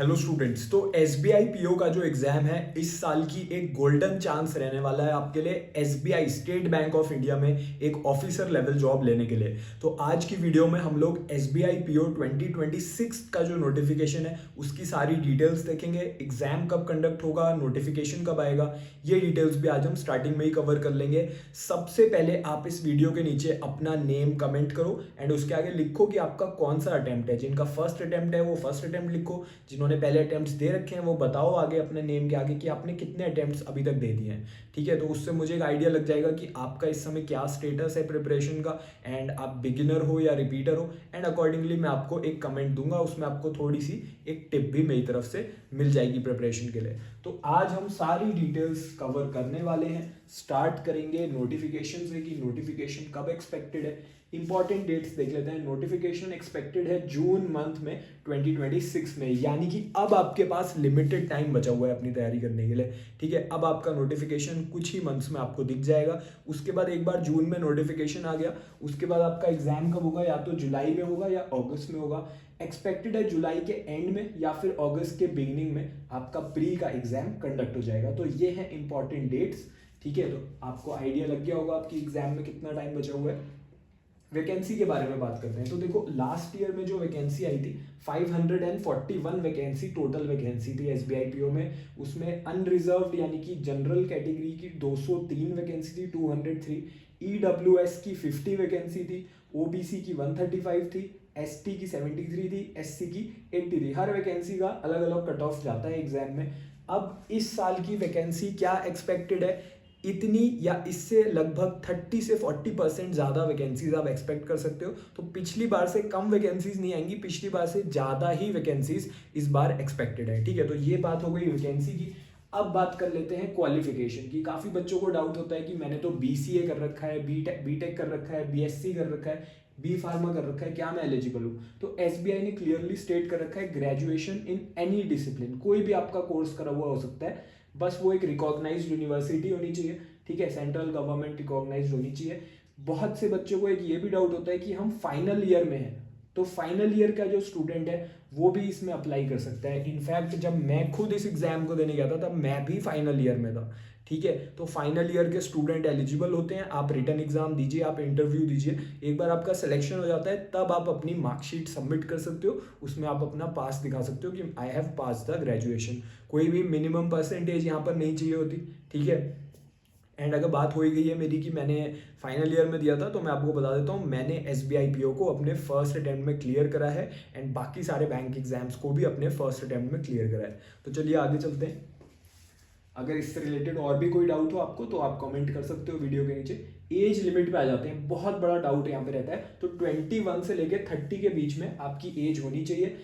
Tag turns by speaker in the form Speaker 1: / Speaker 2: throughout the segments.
Speaker 1: Hello students. तो SBI PO का जो एग्जाम है इस साल की एक गोल्डन चांस रहने वाला है आपके लिए SBI state bank of India में एक ऑफिसर लेवल जॉब लेने के लिए। तो आज की वीडियो में हम लोग एसबीआई पीओ 2026 का जो नोटिफिकेशन है उसकी सारी डिटेल्स देखेंगे। एग्जाम कब कंडक्ट होगा, नोटिफिकेशन कब आएगा, ये डिटेल्स भी आज हम स्टार्टिंग में ही कवर कर लेंगे। सबसे पहले आप इस वीडियो के नीचे अपना नेम कमेंट करो एंड उसके आगे लिखो कि आपका कौन सा अटेम्प्ट है। जिनका फर्स्ट अटेम्प्ट है वो फर्स्ट अटेम्प्ट लिखो, जिन्होंने पहले अटेम्प्ट्स दे रखे हैं वो बताओ आगे अपने नेम के आगे कि आपने कितने अटेम्प्ट्स अभी तक दे दिए हैं। ठीक है, तो उससे मुझे एक आइडिया लग जाएगा कि आपका इस समय क्या स्टेटस है प्रिपरेशन का एंड आप बिगिनर हो या रिपीटर हो। एंड अकॉर्डिंगली मैं आपको एक कमेंट दूंगा, उसमें आपको थोड़ी सी एक टिप भी मेरी तरफ से मिल जाएगी प्रिपरेशन के लिए। तो आज हम सारी डिटेल्स कवर करने वाले हैं। स्टार्ट करेंगे नोटिफिकेशन से कि नोटिफिकेशन कब एक्सपेक्टेड है। इंपॉर्टेंट डेट्स देख लेते हैं। नोटिफिकेशन एक्सपेक्टेड है जून मंथ में 2026 में, यानी कि अब आपके पास लिमिटेड टाइम बचा हुआ है अपनी तैयारी करने के लिए। ठीक है, अब आपका नोटिफिकेशन कुछ ही मंथ्स में आपको दिख जाएगा। उसके बाद एक बार जून में नोटिफिकेशन आ गया, उसके बाद आपका एग्जाम कब होगा, या तो जुलाई में होगा या अगस्त में होगा। एक्सपेक्टेड है जुलाई के एंड में या फिर अगस्त के बिगिनिंग में आपका प्री का एग्जाम कंडक्ट हो जाएगा। तो ये है इंपॉर्टेंट डेट्स। ठीक है, तो आपको आइडिया लग गया होगा आपकी एग्जाम में कितना टाइम बचा हुआ है। वैकेंसी के बारे में बात करते हैं। तो देखो लास्ट ईयर में जो वैकेंसी आई थी 541 वैकेंसी टोटल वैकेंसी थी एसबीआई पीओ में। उसमें अनरिजर्व्ड यानी कि जनरल कैटेगरी की 203 वैकेंसी थी, 203। ईडब्ल्यूएस की 50 वैकेंसी थी, ओबीसी की 135 थी, एसटी की 73 थी, एससी की 80 थी। हर वैकेंसी का अलग अलग कट ऑफ जाता है एग्जाम में। अब इस साल की वैकेंसी क्या एक्सपेक्टेड है, इतनी या इससे लगभग 30 से 40% ज़्यादा वैकेंसीज आप एक्सपेक्ट कर सकते हो। तो पिछली बार से कम वैकेंसीज नहीं आएंगी, पिछली बार से ज़्यादा ही वैकेंसीज इस बार एक्सपेक्टेड है। ठीक है, तो ये बात हो गई वैकेंसी की। अब बात कर लेते हैं क्वालिफिकेशन की। काफ़ी बच्चों को डाउट होता है कि मैंने तो बीसीए कर रखा है, बीटेक कर रखा है, बीएससी कर रखा है, बी फार्मा कर रखा है, क्या मैं एलिजिबल हूँ। तो एसबीआई ने क्लियरली स्टेट कर रखा है ग्रेजुएशन इन एनी डिसिप्लिन, कोई भी आपका कोर्स करा हुआ हो सकता है, बस वो एक रिकॉग्नाइज्ड यूनिवर्सिटी होनी चाहिए। ठीक है, सेंट्रल गवर्नमेंट रिकॉग्नाइज्ड होनी चाहिए। बहुत से बच्चों को एक ये भी डाउट होता है कि हम फाइनल ईयर में हैं, तो फाइनल ईयर का जो स्टूडेंट है वो भी इसमें अप्लाई कर सकता है। इनफैक्ट जब मैं खुद इस एग्जाम को देने गया था तब मैं भी फाइनल ईयर में था। ठीक है, तो फाइनल ईयर के स्टूडेंट एलिजिबल होते हैं। आप रिटन एग्जाम दीजिए, आप इंटरव्यू दीजिए, एक बार आपका सिलेक्शन हो जाता है तब आप अपनी मार्कशीट सबमिट कर सकते हो। उसमें आप अपना पास दिखा सकते हो कि I have pass the graduation. कोई भी मिनिमम परसेंटेज यहाँ पर नहीं चाहिए होती। ठीक है, एंड अगर बात हो ही गई है मेरी कि मैंने फाइनल ईयर में दिया था, तो मैं आपको बता देता हूँ मैंने एसबीआई पीओ को अपने फर्स्ट अटेम्प्ट में क्लियर करा है एंड बाकी सारे बैंक एग्जाम्स को भी अपने फर्स्ट अटेम्प्ट में क्लियर करा है। तो चलिए आगे चलते हैं। अगर इससे रिलेटेड और भी कोई डाउट हो आपको तो आप कमेंट कर सकते हो वीडियो के नीचे। एज लिमिट पे आ जाते हैं, बहुत बड़ा डाउट यहाँ पे रहता है। तो 21 से लेकर 30 के बीच में आपकी एज होनी चाहिए।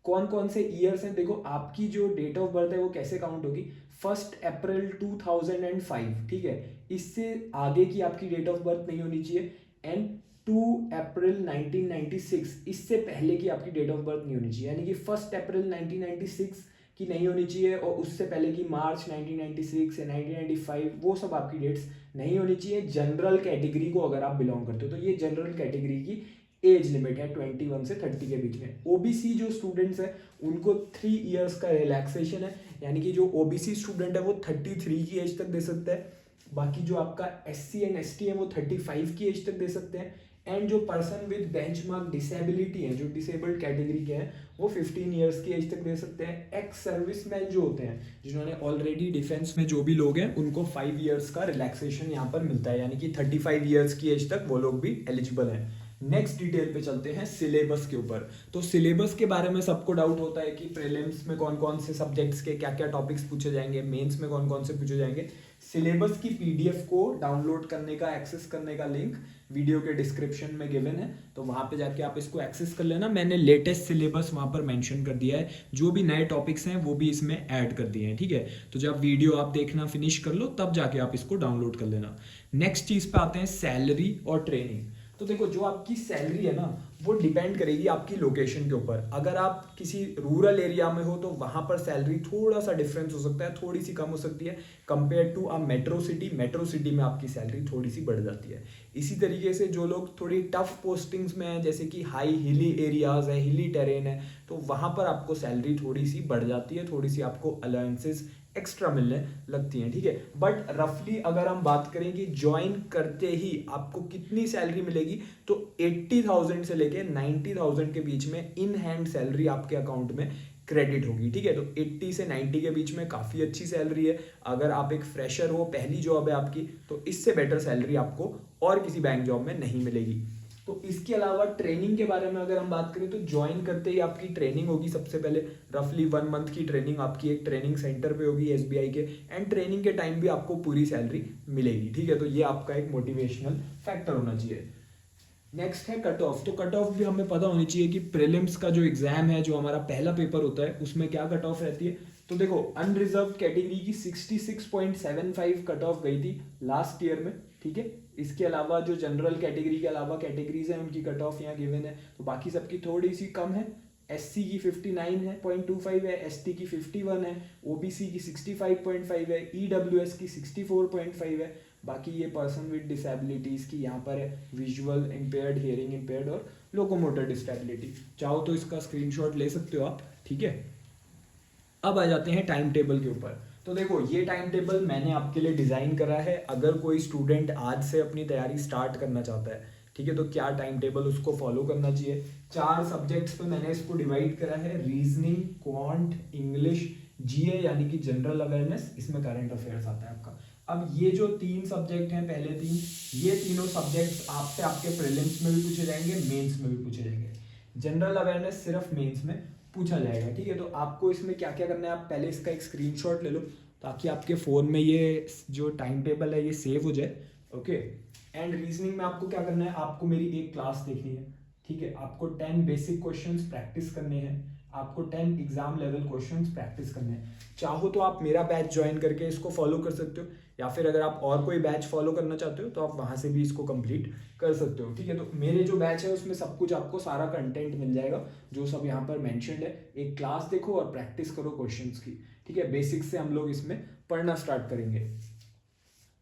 Speaker 1: कौन कौन से ईयर्स हैं, देखो आपकी जो डेट ऑफ बर्थ है वो कैसे काउंट होगी, 1 अप्रैल 2005। ठीक है, इससे आगे की आपकी डेट ऑफ बर्थ नहीं होनी चाहिए। एंड 2 अप्रैल 1996, इससे पहले की आपकी डेट ऑफ बर्थ नहीं होनी चाहिए। यानी कि 1 अप्रैल 1996 की नहीं होनी चाहिए, और उससे पहले की मार्च 1996 या 1995, वो सब आपकी डेट्स नहीं होनी चाहिए। जनरल कैटेगरी को अगर आप बिलोंग करते हो तो ये जनरल कैटेगरी की एज लिमिट है 21 से 30 के बीच में। ओबीसी जो स्टूडेंट्स हैं उनको 3 इयर्स का रिलैक्सेशन है, यानी कि जो ओबीसी स्टूडेंट है वो 33 की एज तक दे सकता है। बाकी जो आपका एससी एंड एसटी है वो 35 की एज तक दे सकते हैं। एंड जो पर्सन विद बेंचमार्क डिसेबिलिटी है, जो डिसेबल्ड कैटेगरी के हैं, वो 15 इयर्स की एज तक दे सकते हैं। एक्स सर्विसमैन जो होते हैं, जिन्होंने ऑलरेडी डिफेंस में जो भी लोग हैं, उनको 5 इयर्स का रिलैक्सेशन यहाँ पर मिलता है, यानी कि 35 इयर्स की एज तक वो लोग भी एलिजिबल हैं। नेक्स्ट डिटेल पे चलते हैं सिलेबस के ऊपर। तो सिलेबस के बारे में सबको डाउट होता है कि प्रीलिम्स में कौन कौन से सब्जेक्ट्स के क्या क्या टॉपिक्स पूछे जाएंगे, मेंस में कौन कौन से पूछे जाएंगे। सिलेबस की पीडीएफ को डाउनलोड करने का, एक्सेस करने का लिंक वीडियो के डिस्क्रिप्शन में गिवन है, तो वहां पे जाके आप इसको एक्सेस कर लेना। मैंने लेटेस्ट सिलेबस वहां पर मेंशन कर दिया है, जो भी नए टॉपिक्स हैं वो भी इसमें ऐड कर दिए हैं। ठीक है, तो जब वीडियो आप देखना फिनिश कर लो तब जाके आप इसको डाउनलोड कर लेना। नेक्स्ट चीज पे आते हैं सैलरी और ट्रेनिंग। तो देखो जो आपकी सैलरी है ना वो डिपेंड करेगी आपकी लोकेशन के ऊपर। अगर आप किसी रूरल एरिया में हो तो वहाँ पर सैलरी थोड़ा सा डिफरेंस हो सकता है, थोड़ी सी कम हो सकती है compare to a metro city में आपकी सैलरी थोड़ी सी बढ़ जाती है। इसी तरीके से जो लोग थोड़ी टफ पोस्टिंग्स में हैं, जैसे कि हाई हिली एरियाज है, हिली टेरेन है, तो वहाँ पर आपको सैलरी थोड़ी सी बढ़ जाती है, थोड़ी सी आपको अलाउंसेस एक्स्ट्रा मिलने लगती हैं, ठीक है। बट रफली अगर हम बात करें कि ज्वाइन करते ही आपको कितनी सैलरी मिलेगी, तो 80,000 से लेके 90,000 के बीच में इन हैंड सैलरी आपके अकाउंट में क्रेडिट होगी, ठीक है। तो 80 से 90 के बीच में काफ़ी अच्छी सैलरी है। अगर आप एक फ्रेशर हो, पहली जॉब है आपकी, तो इससे बेटर सैलरी आपको और किसी बैंक जॉब में नहीं मिलेगी। तो इसके अलावा ट्रेनिंग के बारे में अगर हम बात करें तो ज्वाइन करते ही आपकी ट्रेनिंग होगी। सबसे पहले रफली 1 मंथ की ट्रेनिंग आपकी एक ट्रेनिंग सेंटर पे होगी एसबीआई के, एंड ट्रेनिंग के टाइम भी आपको पूरी सैलरी मिलेगी, ठीक है। तो ये आपका एक मोटिवेशनल फैक्टर होना चाहिए। नेक्स्ट है कट ऑफ। तो कट ऑफ भी हमें पता होनी चाहिए कि प्रीलिम्स का जो एग्जाम है, जो हमारा पहला पेपर होता है, उसमें क्या कट ऑफ रहती है। तो देखो, अनरिजर्व कैटेगरी की 66.75 कट ऑफ गई थी लास्ट ईयर में, ठीक है। इसके अलावा जो जनरल कैटेगरी के अलावा कैटेगरीज हैं, उनकी कट ऑफ यहाँ गिवन है, तो बाकी सबकी थोड़ी सी कम है। एससी की 59 है 0.25 है, एसटी की 51 है, ओबीसी की 65.5 है, ईडब्ल्यूएस की 64.5 है। बाकी ये पर्सन विद डिसेबिलिटीज की यहाँ पर है, विजुअल इम्पेयर्ड, हियरिंग इम्पेयर्ड और लोकोमोटर डिसेबिलिटी। चाहो तो इसका स्क्रीनशॉट ले सकते हो आप, ठीक है। अब आ जाते हैं टाइम टेबल के ऊपर। तो देखो, ये टाइम टेबल मैंने आपके लिए डिज़ाइन करा है। अगर कोई स्टूडेंट आज से अपनी तैयारी स्टार्ट करना चाहता है, ठीक है, तो क्या टाइम टेबल उसको फॉलो करना चाहिए। 4 सब्जेक्ट्स पे मैंने इसको डिवाइड करा है, रीजनिंग, क्वांट, इंग्लिश, जीए यानी कि जनरल अवेयरनेस, इसमें करंट अफेयर्स आता है आपका। अब ये जो 3 सब्जेक्ट हैं, पहले 3, ये तीनों सब्जेक्ट्स आपसे आपके प्रीलिम्स में भी पूछे जाएंगे, मेंस में भी पूछे जाएंगे। जनरल अवेयरनेस सिर्फ मेंस में पूछा जाएगा, ठीक है। तो आपको इसमें क्या क्या करना है, आप पहले इसका एक स्क्रीनशॉट ले लो ताकि आपके फ़ोन में ये जो टाइम टेबल है ये सेव हो जाए, ओके। एंड रीजनिंग में आपको क्या करना है, आपको मेरी एक क्लास देखनी है, ठीक है। आपको 10 बेसिक क्वेश्चंस प्रैक्टिस करने हैं, आपको 10 एग्जाम लेवल क्वेश्चंस प्रैक्टिस करने हैं। चाहो तो आप मेरा बैच ज्वाइन करके इसको फॉलो कर सकते हो, या फिर अगर आप और कोई बैच फॉलो करना चाहते हो तो आप वहाँ से भी इसको कंप्लीट कर सकते हो, ठीक है। तो मेरे जो बैच है उसमें सब कुछ आपको, सारा कंटेंट मिल जाएगा जो सब यहाँ पर मेंशन्ड है। एक क्लास देखो और प्रैक्टिस करो क्वेश्चंस की, ठीक है। बेसिक्स से हम लोग इसमें पढ़ना स्टार्ट करेंगे।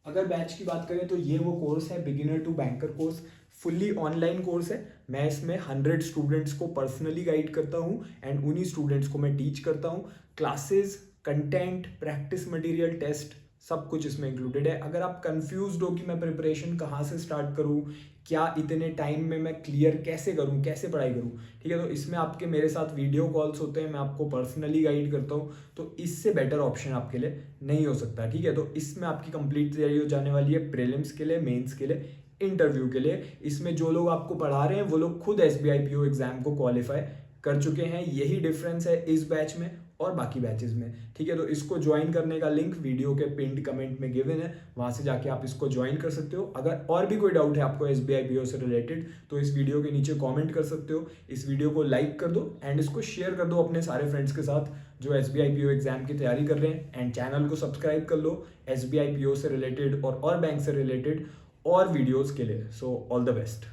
Speaker 1: अगर बैच की बात करें तो ये वो कोर्स है, beginner to banker course, fully online course है। मैं इसमें 100 स्टूडेंट्स को पर्सनली गाइड करता हूँ एंड उन्हीं स्टूडेंट्स को मैं टीच करता हूँ। Classes, content, practice material, test, सब कुछ इसमें इंक्लूडेड है। अगर आप कंफ्यूज्ड हो कि मैं प्रिपरेशन कहाँ से स्टार्ट करूँ, क्या इतने टाइम में मैं क्लियर कैसे करूँ, कैसे पढ़ाई करूँ, ठीक है, तो इसमें आपके मेरे साथ वीडियो कॉल्स होते हैं, मैं आपको पर्सनली गाइड करता हूँ। तो इससे बेटर ऑप्शन आपके लिए नहीं हो सकता, ठीक है। तो इसमें आपकी कंप्लीट तैयारी हो जाने वाली है प्रीलिम्स के लिए, मेंस के लिए, इंटरव्यू के लिए। इसमें जो लोग आपको पढ़ा रहे हैं वो लोग खुद एसबीआई पीओ एग्जाम को क्वालिफाई कर चुके हैं। यही डिफरेंस है इस बैच में और बाकी बैचेस में, ठीक है। तो इसको ज्वाइन करने का लिंक वीडियो के पिंड कमेंट में गिवन है, वहां से जाके आप इसको ज्वाइन कर सकते हो। अगर और भी कोई डाउट है आपको एसबीआई पीओ से रिलेटेड तो इस वीडियो के नीचे कमेंट कर सकते हो। इस वीडियो को लाइक कर दो एंड इसको शेयर कर दो अपने सारे फ्रेंड्स के साथ जो एसबीआई पीओ एग्जाम की तैयारी कर रहे हैं, एंड चैनल को सब्सक्राइब कर लो एसबीआई पीओ से रिलेटेड और बैंक से रिलेटेड और वीडियोज़ के लिए। So all the best.